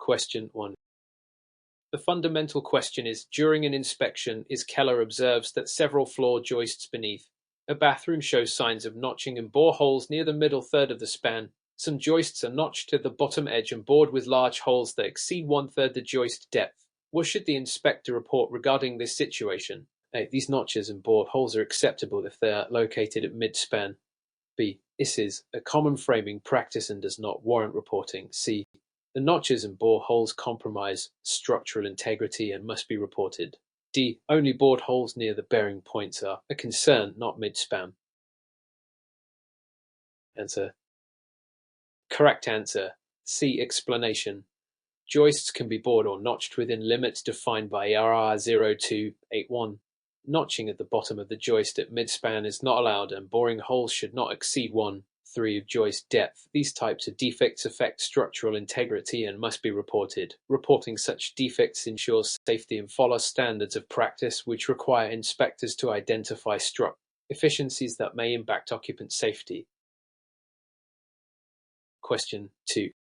Question 1. The fundamental question is, during an inspection, Keller observes that several floor joists beneath a bathroom show signs of notching and bore holes near the middle third of the span. Some joists are notched to the bottom edge and bored with large holes that exceed 1/3 the joist depth. What should the inspector report regarding this situation? A. These notches and bored holes are acceptable if they are located at mid-span. B. This is a common framing practice and does not warrant reporting. C. The notches and bore holes compromise structural integrity and must be reported. D. Only bored holes near the bearing points are a concern, not mid-span. Answer. Correct answer. C. Explanation. Joists can be bored or notched within limits defined by ERR 0281. Notching at the bottom of the joist at mid-span is not allowed and boring holes should not exceed 1/3 of joist depth. These types of defects affect structural integrity and must be reported. Reporting such defects ensures safety and follows standards of practice which require inspectors to identify structural efficiencies that may impact occupant safety. Question 2.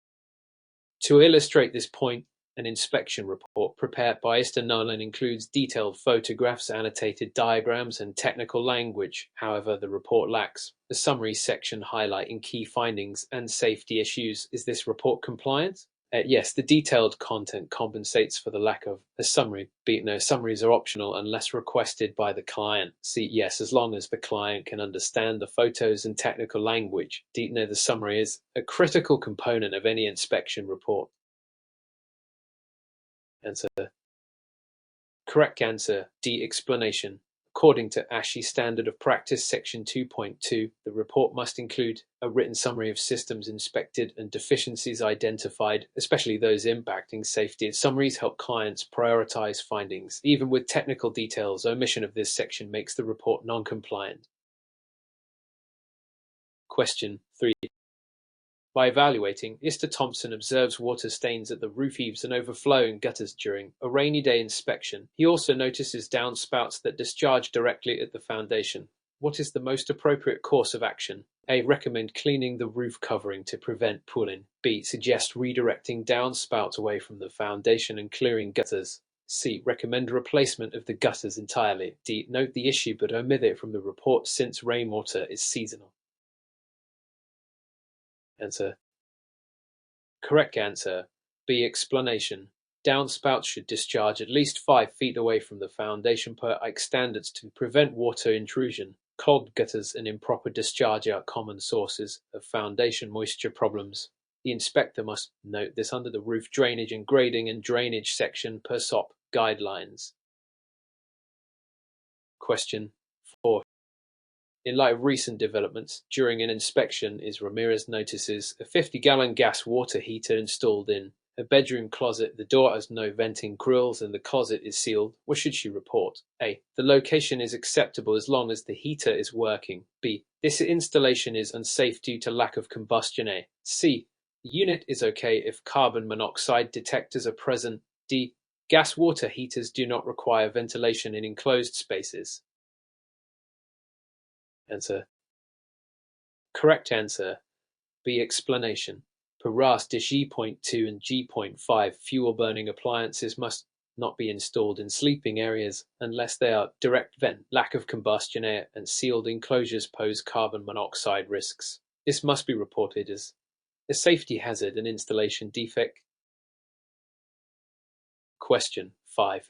To illustrate this point, an inspection report prepared by Mr. Nolan includes detailed photographs, annotated diagrams, and technical language. However, the report lacks a summary section highlighting key findings and safety issues. Is this report compliant? Yes, the detailed content compensates for the lack of a summary. B. No, summaries are optional unless requested by the client. C. Yes, as long as the client can understand the photos and technical language. D. No, the summary is a critical component of any inspection report. Answer. Correct answer. D. Explanation. According to ASHI Standard of Practice Section 2.2, the report must include a written summary of systems inspected and deficiencies identified, especially those impacting safety. Summaries help clients prioritize findings. Even with technical details, omission of this section makes the report non-compliant. Question 3. By evaluating, Mr. Thompson observes water stains at the roof eaves and overflowing gutters during a rainy day inspection. He also notices downspouts that discharge directly at the foundation. What is the most appropriate course of action? A. Recommend cleaning the roof covering to prevent pooling. B. Suggest redirecting downspouts away from the foundation and clearing gutters. C. Recommend replacement of the gutters entirely. D. Note the issue but omit it from the report since rainwater is seasonal. Answer. Correct answer. B. Explanation. Downspouts should discharge at least 5 feet away from the foundation per IC standards to prevent water intrusion. Clogged gutters and improper discharge are common sources of foundation moisture problems. The inspector must note this under the roof drainage and grading and drainage section per SOP guidelines. Question 4. In light of recent developments, during an inspection, Ramirez notices a 50-gallon gas water heater installed in a bedroom closet. The door has no venting grills and the closet is sealed. What should she report? A. The location is acceptable as long as the heater is working. B. This installation is unsafe due to lack of combustion. A. C. The unit is okay if carbon monoxide detectors are present. D. Gas water heaters do not require ventilation in enclosed spaces. Answer. Correct answer. B. Explanation. Per RAS G.2 and G.5, fuel-burning appliances must not be installed in sleeping areas unless they are direct vent. Lack of combustion air and sealed enclosures pose carbon monoxide risks. This must be reported as a safety hazard and installation defect. Question 5.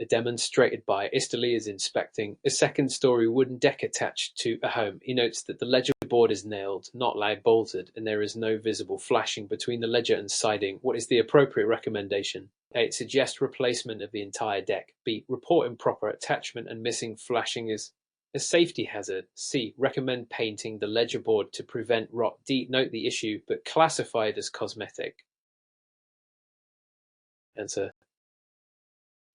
Demonstrated by Easterly is inspecting a second-story wooden deck attached to a home. He notes that the ledger board is nailed, not lag bolted, and there is no visible flashing between the ledger and siding. What is the appropriate recommendation? A. Suggest replacement of the entire deck. B. Report improper attachment and missing flashing is a safety hazard. C. Recommend painting the ledger board to prevent rot. D. Note the issue, but classify it as cosmetic. Answer.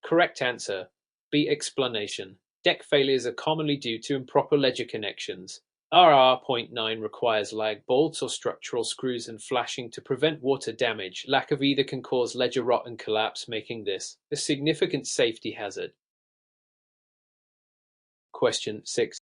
Correct answer. B. Explanation. Deck failures are commonly due to improper ledger connections. RR.9 requires lag bolts or structural screws and flashing to prevent water damage. Lack of either can cause ledger rot and collapse, making this a significant safety hazard. Question 6.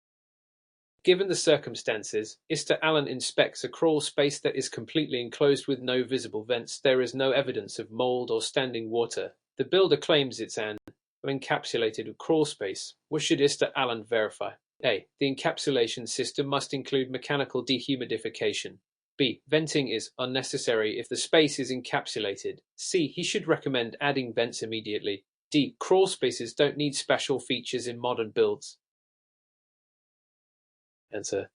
Given the circumstances, Mr. Allen inspects a crawl space that is completely enclosed with no visible vents. There is no evidence of mold or standing water. The builder claims it's an encapsulated crawl space. What should Mr. Allen verify? A. The encapsulation system must include mechanical dehumidification. B. Venting is unnecessary if the space is encapsulated. C. He should recommend adding vents immediately. D. Crawl spaces don't need special features in modern builds. Answer.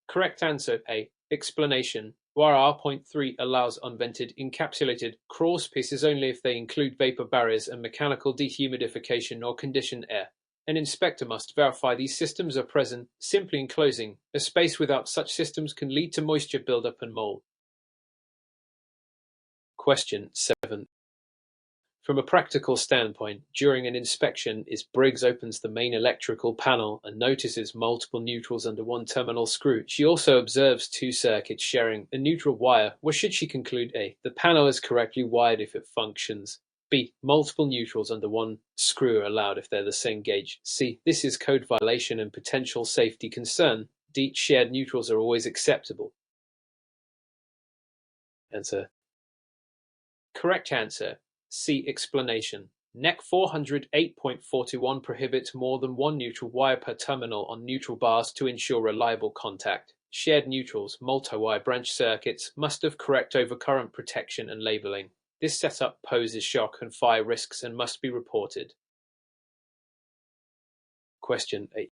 Correct answer A. Explanation. WR.3 allows unvented, encapsulated crawl spaces only if they include vapor barriers and mechanical dehumidification or conditioned air. An inspector must verify these systems are present. Simply enclosing a space without such systems can lead to moisture buildup and mold. Question 7. From a practical standpoint, during an inspection, as Briggs opens the main electrical panel and notices multiple neutrals under one terminal screw, she also observes two circuits sharing a neutral wire. What should she conclude? A. The panel is correctly wired if it functions. B. Multiple neutrals under one screw are allowed if they're the same gauge. C. This is code violation and potential safety concern. D. Shared neutrals are always acceptable. Answer. Correct answer. C. Explanation. NEC 408.41 prohibits more than one neutral wire per terminal on neutral bars to ensure reliable contact. Shared neutrals, multi-wire branch circuits, must have correct overcurrent protection and labeling. This setup poses shock and fire risks and must be reported. Question 8.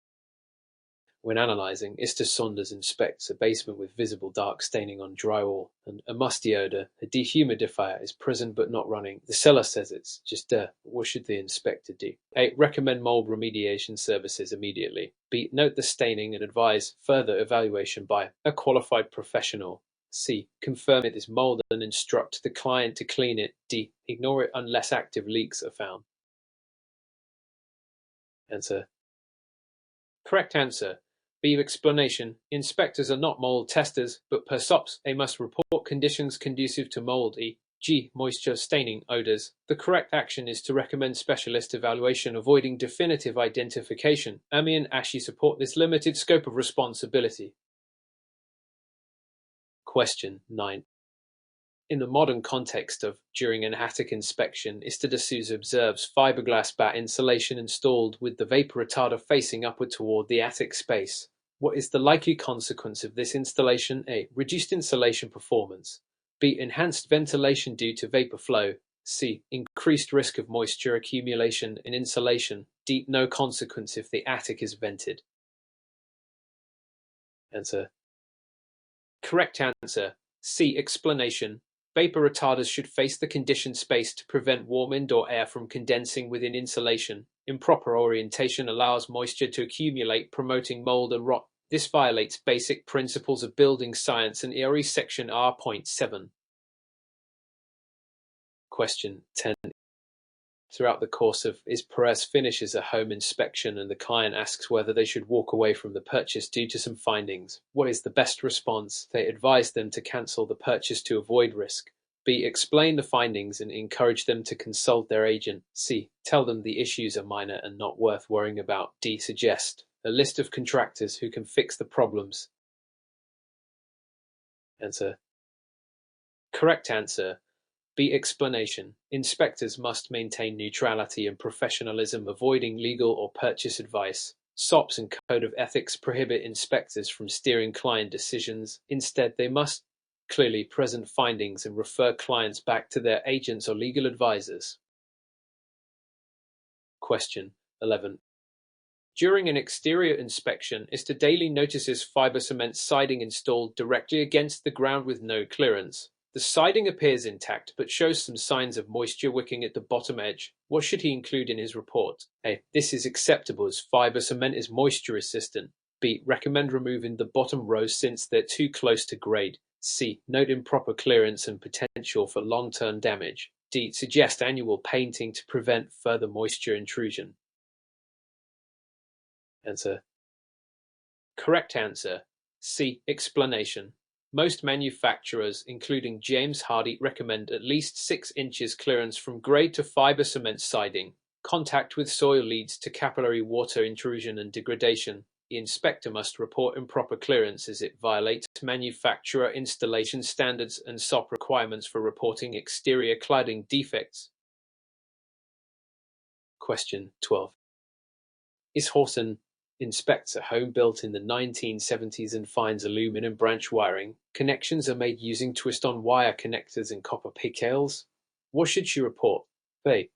When analyzing, Mr. Saunders inspects a basement with visible dark staining on drywall and a musty odor. A dehumidifier is present but not running. The seller says it's just dirt. What should the inspector do? A. Recommend mold remediation services immediately. B. Note the staining and advise further evaluation by a qualified professional. C. Confirm it is mold and instruct the client to clean it. D. Ignore it unless active leaks are found. Answer. Correct answer. B. Explanation. Inspectors are not mold testers, but per SOPs, they must report conditions conducive to mold, e.g. moisture, staining, odors. The correct action is to recommend specialist evaluation, avoiding definitive identification. AMI and ASHI support this limited scope of responsibility. Question 9. In the modern context of during an attic inspection, Mr. D'Souza observes fiberglass bat insulation installed with the vapor retarder facing upward toward the attic space. What is the likely consequence of this installation? A. Reduced insulation performance. B. Enhanced ventilation due to vapor flow. C. Increased risk of moisture accumulation in insulation. D. No consequence if the attic is vented. Answer. Correct answer. C. Explanation. Vapor retarders should face the conditioned space to prevent warm indoor air from condensing within insulation. Improper orientation allows moisture to accumulate, promoting mold and rot. This violates basic principles of building science and ERE section R.7. Question 10. Throughout the course of Perez finishes a home inspection and the client asks whether they should walk away from the purchase due to some findings. What is the best response? They advise them to cancel the purchase to avoid risk. B. Explain the findings and encourage them to consult their agent. C. Tell them the issues are minor and not worth worrying about. D. Suggest a list of contractors who can fix the problems. Answer. Correct answer. B. Explanation. Inspectors must maintain neutrality and professionalism, avoiding legal or purchase advice. SOPs and Code of Ethics prohibit inspectors from steering client decisions. Instead, they must clearly present findings and refer clients back to their agents or legal advisors. Question 11. During an exterior inspection, Mr. Daly notices fiber cement siding installed directly against the ground with no clearance. The siding appears intact, but shows some signs of moisture wicking at the bottom edge. What should he include in his report? A. This is acceptable as fiber cement is moisture resistant. B. Recommend removing the bottom rows since they're too close to grade. C. Note improper clearance and potential for long-term damage. D. Suggest annual painting to prevent further moisture intrusion. Answer. Correct answer. C. Explanation. Most manufacturers, including James Hardie, recommend at least 6 inches clearance from grade to fiber cement siding. Contact with soil leads to capillary water intrusion and degradation. The inspector must report improper clearance as it violates manufacturer installation standards and SOP requirements for reporting exterior cladding defects. Question 12. Is Horton inspects a home built in the 1970s and finds aluminum branch wiring. Connections are made using twist-on wire connectors and copper pigtails. What should she report? A.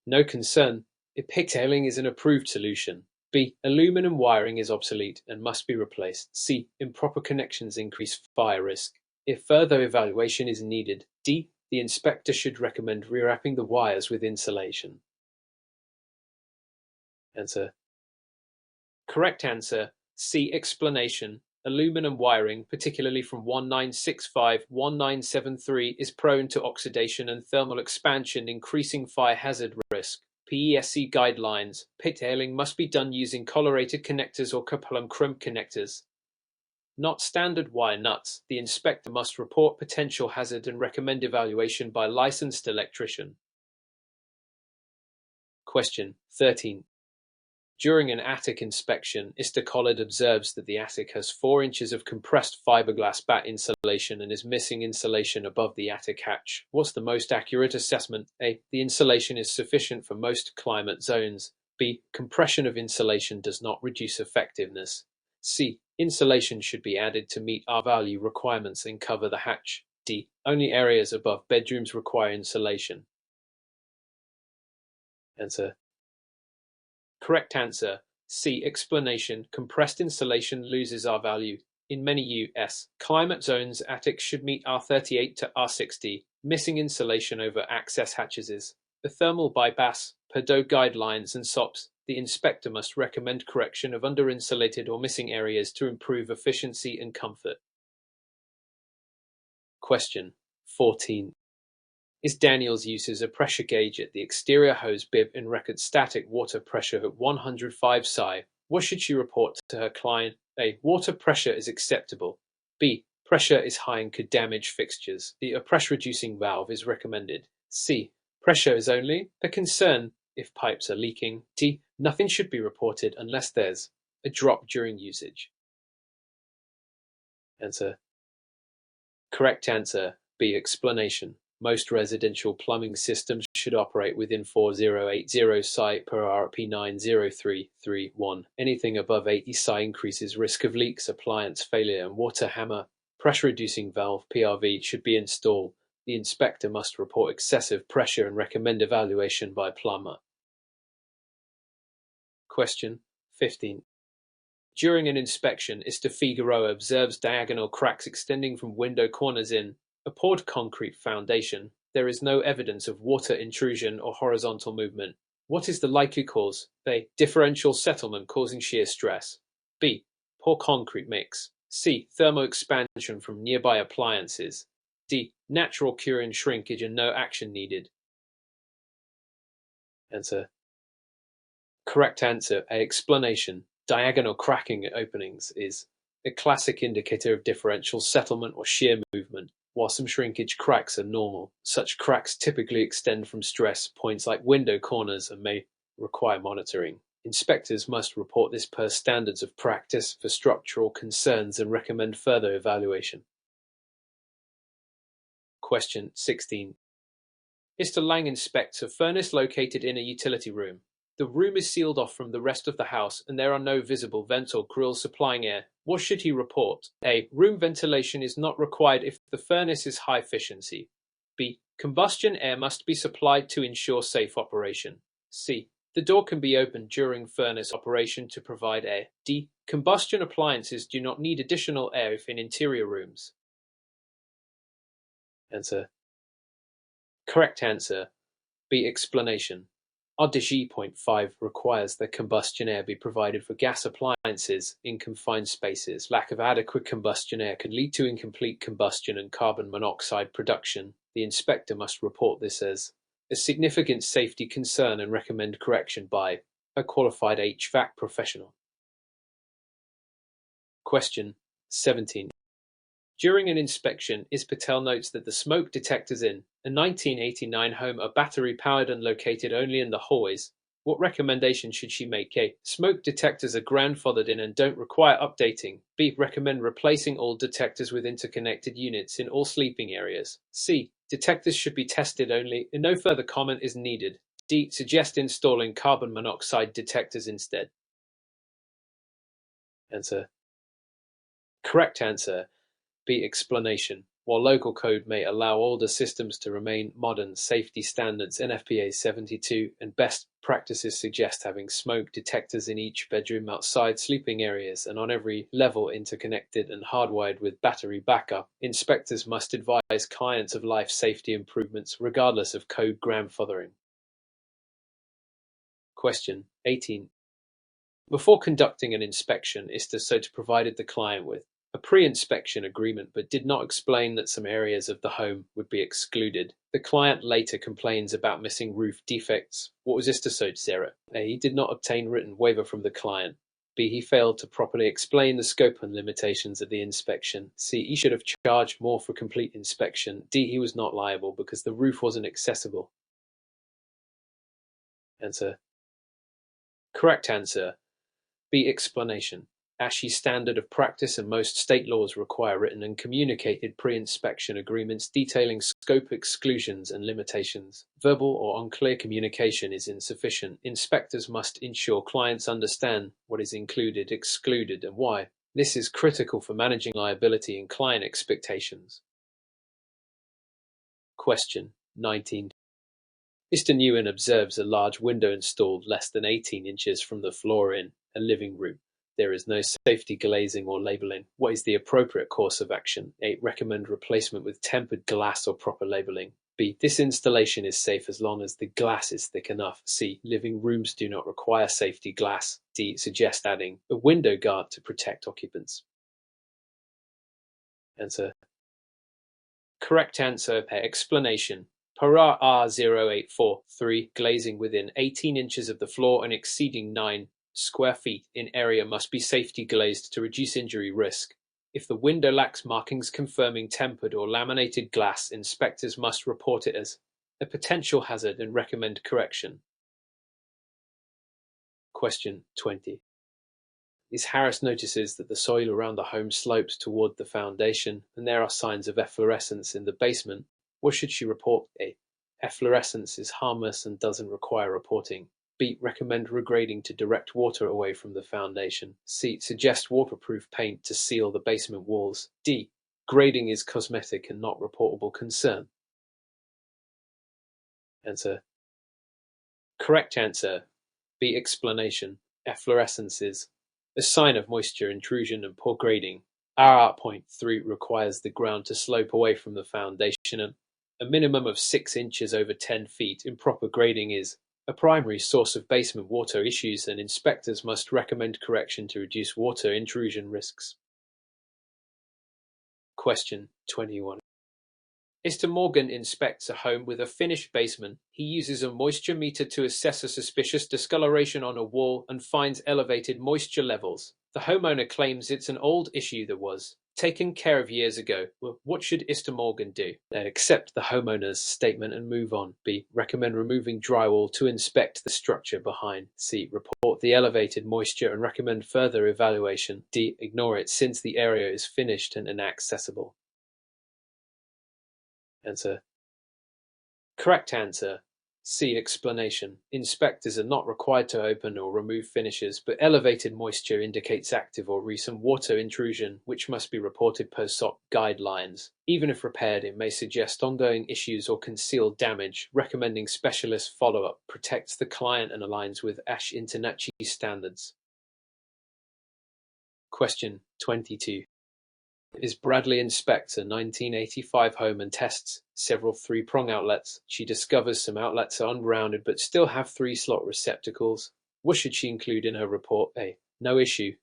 No concern. Pigtailing is an approved solution. B. Aluminum wiring is obsolete and must be replaced. C. Improper connections increase fire risk. If further evaluation is needed. D. The inspector should recommend rewrapping the wires with insulation. Answer. Correct answer, C. Explanation. Aluminum wiring, particularly from 1965-1973, is prone to oxidation and thermal expansion, increasing fire hazard risk. PESC guidelines. Pigtailing must be done using collorated connectors or Coupolum crimp connectors. Not standard wire nuts. The inspector must report potential hazard and recommend evaluation by licensed electrician. Question 13. During an attic inspection, Mr. Collard observes that the attic has 4 inches of compressed fiberglass batt insulation and is missing insulation above the attic hatch. What's the most accurate assessment? A. The insulation is sufficient for most climate zones. B. Compression of insulation does not reduce effectiveness. C. Insulation should be added to meet R-value requirements and cover the hatch. D. Only areas above bedrooms require insulation. Answer. Correct answer, C. Explanation. Compressed insulation loses R-value. In many U.S. climate zones, attics should meet R38 to R60. Missing insulation over access hatches is a thermal bypass. Per DOE guidelines and SOPs, the inspector must recommend correction of under-insulated or missing areas to improve efficiency and comfort. Question 14. Is Daniels uses a pressure gauge at the exterior hose bib and records static water pressure at 105 psi. What should she report to her client? A. Water pressure is acceptable. B. Pressure is high and could damage fixtures. A pressure-reducing valve is recommended. C. Pressure is only a concern if pipes are leaking. D. Nothing should be reported unless there's a drop during usage. Answer. Correct answer, B. Explanation. Most residential plumbing systems should operate within 4080 psi per RP 90331. Anything above 80 psi increases risk of leaks, appliance failure, and water hammer. Pressure-reducing valve (PRV) should be installed. The inspector must report excessive pressure and recommend evaluation by plumber. Question 15. During an inspection, Mr. Figueroa observes diagonal cracks extending from window corners in a poured concrete foundation. There is no evidence of water intrusion or horizontal movement. What is the likely cause? A. Differential settlement causing shear stress. B. Poor concrete mix. C. Thermal expansion from nearby appliances. D. Natural curing shrinkage and no action needed. Answer. Correct answer, A. Explanation. Diagonal cracking at openings is a classic indicator of differential settlement or shear movement. While some shrinkage cracks are normal, such cracks typically extend from stress points like window corners and may require monitoring. Inspectors must report this per standards of practice for structural concerns and recommend further evaluation. Question 16. Mr. Lang inspects a furnace located in a utility room. The room is sealed off from the rest of the house and there are no visible vents or grills supplying air. What should he report? A. Room ventilation is not required if the furnace is high efficiency. B. Combustion air must be supplied to ensure safe operation. C. The door can be opened during furnace operation to provide air. D. Combustion appliances do not need additional air if in interior rooms. Answer. Correct answer, B. Explanation. RDG Point 5 requires that combustion air be provided for gas appliances in confined spaces. Lack of adequate combustion air can lead to incomplete combustion and carbon monoxide production. The inspector must report this as a significant safety concern and recommend correction by a qualified HVAC professional. Question 17. During an inspection, Patel notes that the smoke detectors in a 1989 home are battery-powered and located only in the hallways. What recommendation should she make? A. Smoke detectors are grandfathered in and don't require updating. B. Recommend replacing all detectors with interconnected units in all sleeping areas. C. Detectors should be tested only, and no further comment is needed. D. Suggest installing carbon monoxide detectors instead. Answer. Correct answer. B. Explanation. While local code may allow older systems to remain modern, safety standards NFPA 72 and best practices suggest having smoke detectors in each bedroom, outside sleeping areas, and on every level interconnected and hardwired with battery backup. Inspectors must advise clients of life safety improvements regardless of code grandfathering. Question 18. Before conducting an inspection, ISTA SOTA provided the client with a pre-inspection agreement but did not explain that some areas of the home would be excluded. The client later complains about missing roof defects. What was ISTA SOTA's error? A. He did not obtain written waiver from the client. B. He failed to properly explain the scope and limitations of the inspection. C. He should have charged more for complete inspection. D. He was not liable because the roof wasn't accessible. Answer. Correct answer. B. Explanation. ASHI's standard of practice and most state laws require written and communicated pre-inspection agreements detailing scope exclusions and limitations. Verbal or unclear communication is insufficient. Inspectors must ensure clients understand what is included, excluded, and why. This is critical for managing liability and client expectations. Question 19. Mr. Nguyen observes a large window installed less than 18 inches from the floor in a living room. There is no safety glazing or labeling. What is the appropriate course of action? A. Recommend replacement with tempered glass or proper labeling. B. This installation is safe as long as the glass is thick enough. C. Living rooms do not require safety glass. D. Suggest adding a window guard to protect occupants. Answer. Correct answer. Explanation. Para R0843, glazing within 18 inches of the floor and exceeding 9 square feet in area must be safety glazed to reduce injury risk. If the window lacks markings confirming tempered or laminated glass, inspectors must report it as a potential hazard and recommend correction. Question 20. Ms. Harris notices that the soil around the home slopes toward the foundation and there are signs of efflorescence in the basement. What should she report? A. Efflorescence is harmless and doesn't require reporting. B. Recommend regrading to direct water away from the foundation. C. Suggest waterproof paint to seal the basement walls. D. Grading is cosmetic and not reportable concern. Answer. Correct answer. B. Explanation. Efflorescence is a sign of moisture intrusion and poor grading. R.3 requires the ground to slope away from the foundation and a minimum of 6 inches over 10 feet. Improper grading is a primary source of basement water issues and inspectors must recommend correction to reduce water intrusion risks. Question 21. Mr. Morgan inspects a home with a finished basement. He uses a moisture meter to assess a suspicious discoloration on a wall and finds elevated moisture levels. The homeowner claims it's an old issue that was taken care of years ago. Well, what should Mr. Morgan do? Accept the homeowner's statement and move on. B. Recommend removing drywall to inspect the structure behind. C. Report the elevated moisture and recommend further evaluation. D. Ignore it since the area is finished and inaccessible. Answer. Correct answer. C. Explanation. Inspectors are not required to open or remove finishes, but elevated moisture indicates active or recent water intrusion, which must be reported per SOC guidelines. Even if repaired, it may suggest ongoing issues or conceal damage. Recommending specialist follow-up protects the client and aligns with ASH International standards. Question 22. Ms. Bradley inspects a 1985 home and tests several three-prong outlets. She discovers some outlets are ungrounded but still have 3-slot receptacles. What should she include in her report? A. No issue.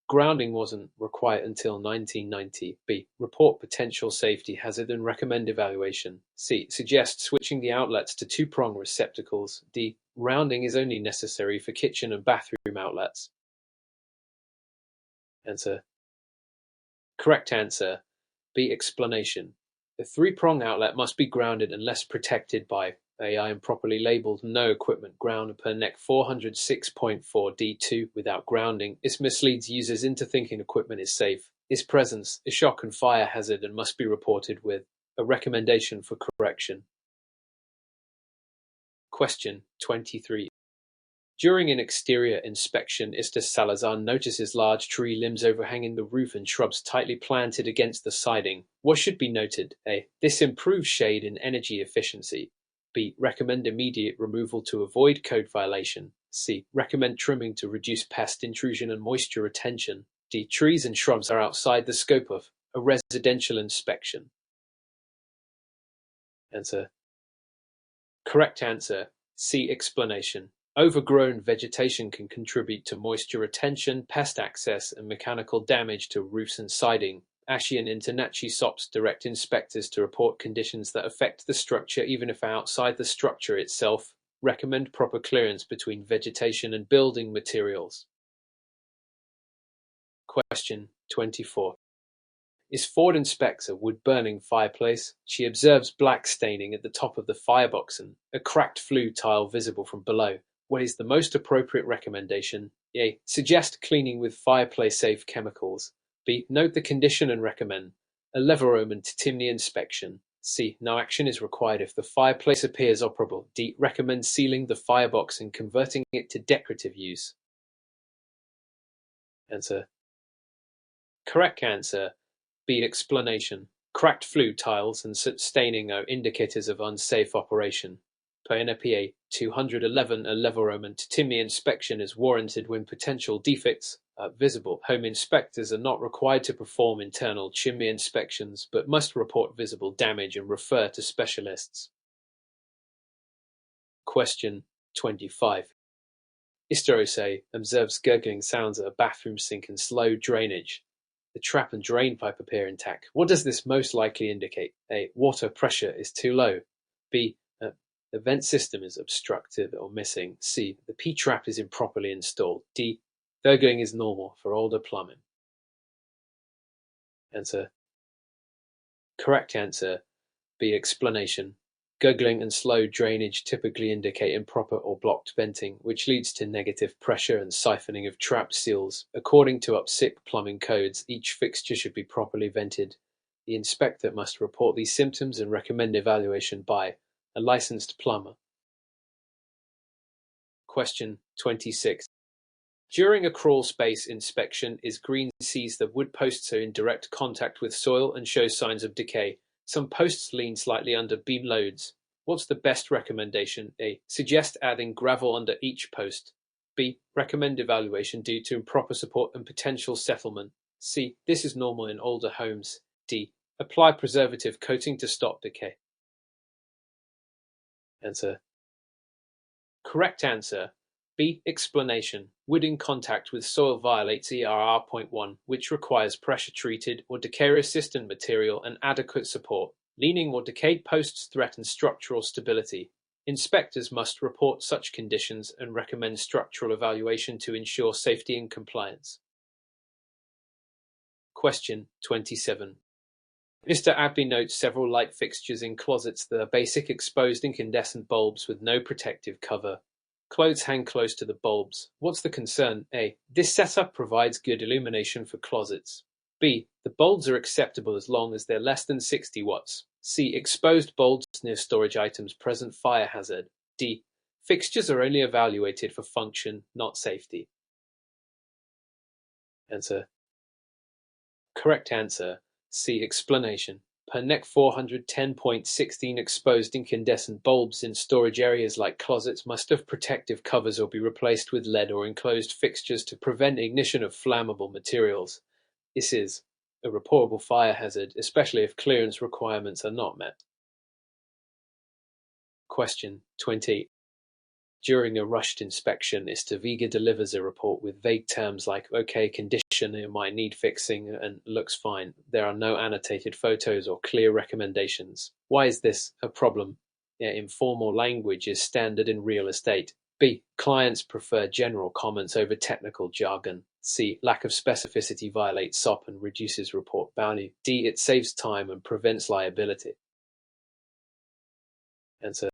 Grounding wasn't required until 1990. B. Report potential safety hazard and recommend evaluation. C. Suggest switching the outlets to 2-prong receptacles. D. Rounding is only necessary for kitchen and bathroom outlets. Answer. Correct answer. B. Explanation. The 3-prong outlet must be grounded unless protected by AI improperly labeled no equipment ground per NEC 406.4 D2 without grounding. This misleads users into thinking equipment is safe. Its presence is shock and fire hazard and must be reported with a recommendation for correction. Question 23. During an exterior inspection, Mr. Salazar notices large tree limbs overhanging the roof and shrubs tightly planted against the siding. What should be noted? A. This improves shade and energy efficiency. B. Recommend immediate removal to avoid code violation. C. Recommend trimming to reduce pest intrusion and moisture retention. D. Trees and shrubs are outside the scope of a residential inspection. Answer. Correct answer. C. Explanation. Overgrown vegetation can contribute to moisture retention, pest access, and mechanical damage to roofs and siding. ASHI and INTERNACHI SOPs direct inspectors to report conditions that affect the structure even if outside the structure itself. Recommend proper clearance between vegetation and building materials. Question 24. Is Ford inspects a wood-burning fireplace. She observes black staining at the top of the firebox and a cracked flue tile visible from below. What is the most appropriate recommendation? A. Suggest cleaning with fireplace-safe chemicals. B. Note the condition and recommend a Leverohm and Titimny inspection. C. No action is required if the fireplace appears operable. D. Recommend sealing the firebox and converting it to decorative use. Answer. Correct answer. B. Explanation. Cracked flue tiles and staining are indicators of unsafe operation. Per NFPA 211, a Leverohm and Titimny inspection is warranted when potential defects are visible. Home inspectors are not required to perform internal chimney inspections, but must report visible damage and refer to specialists. Question 25. Istorose observes gurgling sounds at a bathroom sink and slow drainage. The trap and drain pipe appear intact. What does this most likely indicate? A. Water pressure is too low. B. The vent system is obstructed or missing. C. The P-trap is improperly installed. D. Gurgling is normal for older plumbing. Answer. Correct answer. B. Explanation. Gurgling and slow drainage typically indicate improper or blocked venting, which leads to negative pressure and siphoning of trap seals. According to UPSIP plumbing codes, each fixture should be properly vented. The inspector must report these symptoms and recommend evaluation by a licensed plumber. Question 26. During a crawl space inspection, Green sees the wood posts are in direct contact with soil and show signs of decay. Some posts lean slightly under beam loads. What's the best recommendation? A. Suggest adding gravel under each post. B. Recommend evaluation due to improper support and potential settlement. C. This is normal in older homes. D. Apply preservative coating to stop decay. Answer. Correct answer. B. Explanation. Wood in contact with soil violates ERR.1, which requires pressure-treated or decay-resistant material and adequate support. Leaning or decayed posts threaten structural stability. Inspectors must report such conditions and recommend structural evaluation to ensure safety and compliance. Question 27. Mr. Abbey notes several light fixtures in closets that are basic exposed incandescent bulbs with no protective cover. Clothes hang close to the bulbs. What's the concern? A. This setup provides good illumination for closets. B. The bulbs are acceptable as long as they're less than 60 watts. C. Exposed bulbs near storage items present fire hazard. D. Fixtures are only evaluated for function, not safety. Answer. Correct answer. C. Explanation. Per NEC 410.16, exposed incandescent bulbs in storage areas like closets must have protective covers or be replaced with lead or enclosed fixtures to prevent ignition of flammable materials. This is a reportable fire hazard, especially if clearance requirements are not met. Question 20. During a rushed inspection, Vega delivers a report with vague terms like "OK, condition, it might need fixing," and "looks fine." There are no annotated photos or clear recommendations. Why is this a problem? Informal language is standard in real estate. B. Clients prefer general comments over technical jargon. C. Lack of specificity violates SOP and reduces report value. D. It saves time and prevents liability. Answer.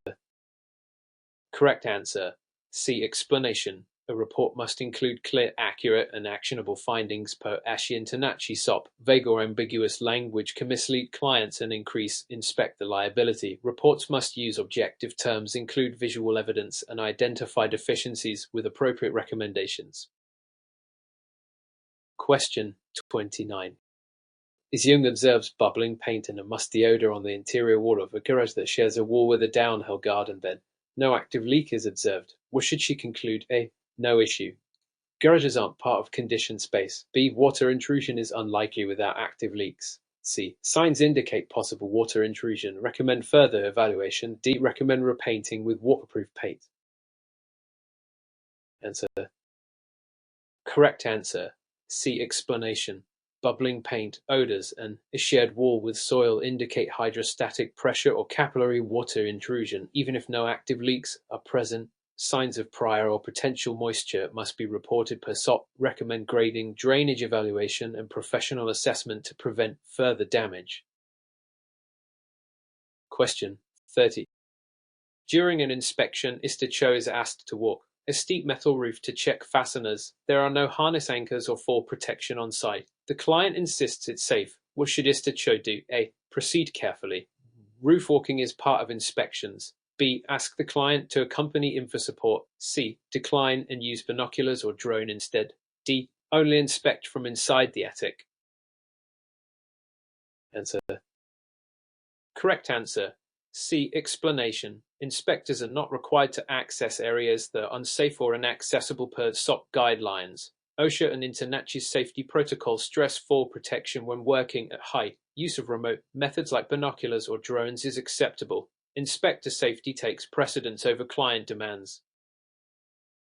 Correct answer. See explanation. A report must include clear, accurate, and actionable findings per Ashien-Tanachi SOP. Vague or ambiguous language can mislead clients and increase inspector liability. Reports must use objective terms, include visual evidence, and identify deficiencies with appropriate recommendations. Question 29. Is-Young observes bubbling paint and a musty odor on the interior wall of a garage that shares a wall with a downhill garden bed. No active leak is observed. What should she conclude? A. No issue. Garages aren't part of conditioned space. B. Water intrusion is unlikely without active leaks. C. Signs indicate possible water intrusion. Recommend further evaluation. D. Recommend repainting with waterproof paint. Answer. Correct answer. C. Explanation. Bubbling paint, odors, and a shared wall with soil indicate hydrostatic pressure or capillary water intrusion, even if no active leaks are present. Signs of prior or potential moisture must be reported per SOP. Recommend grading, drainage evaluation, and professional assessment to prevent further damage. Question 30. During an inspection, Mr. Cho is asked to walk a steep metal roof to check fasteners. There are no harness anchors or fall protection on site. The client insists it's safe. What should Mr. Cho do? A. Proceed carefully. Roof walking is part of inspections. B. Ask the client to accompany him for support. C. Decline and use binoculars or drone instead. D. Only inspect from inside the attic. Answer. Correct answer. C. Explanation. Inspectors are not required to access areas that are unsafe or inaccessible per SOP guidelines. OSHA and INTONACI's safety protocols stress fall protection when working at height. Use of remote methods like binoculars or drones is acceptable. Inspector safety takes precedence over client demands.